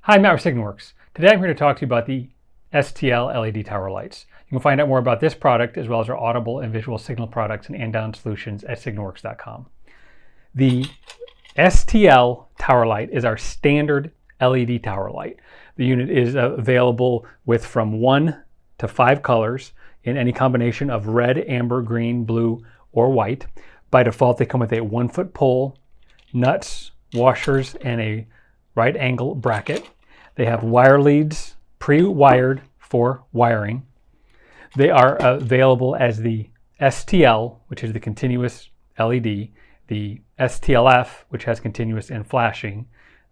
Hi, Matt with Signaworks. Today I'm here to talk to you about the STL LED tower lights. You can find out more about this product as well as our audible and visual signal products and Andon solutions at signaworks.com. The STL tower light is our standard LED tower light. The unit is available with from 1 to 5 colors in any combination of red, amber, green, blue, or white. By default, they come with a 1-foot pole, nuts, washers, and a right angle bracket. They have wire leads pre-wired for wiring. They are available as the STL, which is the continuous LED, the STLF, which has continuous and flashing,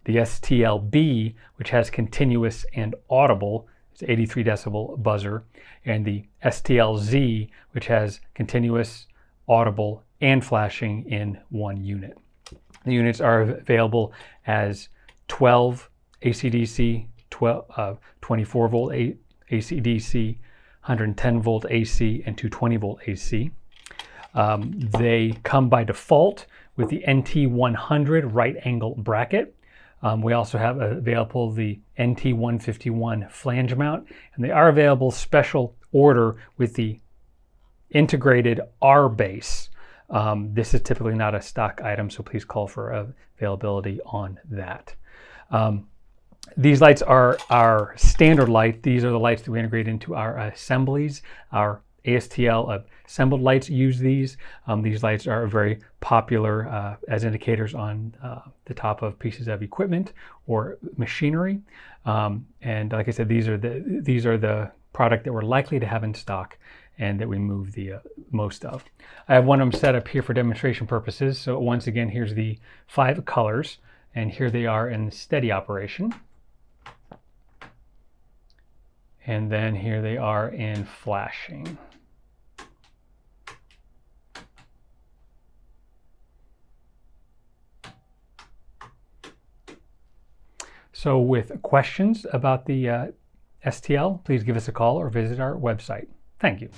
the STLB, which has continuous and audible, it's 83 decibel buzzer, and the STLZ, which has continuous, audible, and flashing in one unit. The units are available as 12 AC/DC, 24 volt AC/DC, 110 volt AC, and 220 volt AC. They come by default with the NT100 right angle bracket. We also have available the NT151 flange mount, and they are available special order with the integrated R base. This is typically not a stock item, so please call for availability on that. These lights are our standard light. These are the lights that we integrate into our assemblies. Our ASTL assembled lights use these. These lights are very popular as indicators on the top of pieces of equipment or machinery. And like I said, these are the product that we're likely to have in stock and that we move the most of. I have one of them set up here for demonstration purposes. So once again, here's the 5 colors, and here they are in steady operation. And then here they are in flashing. So with questions about the STL, please give us a call or visit our website. Thank you.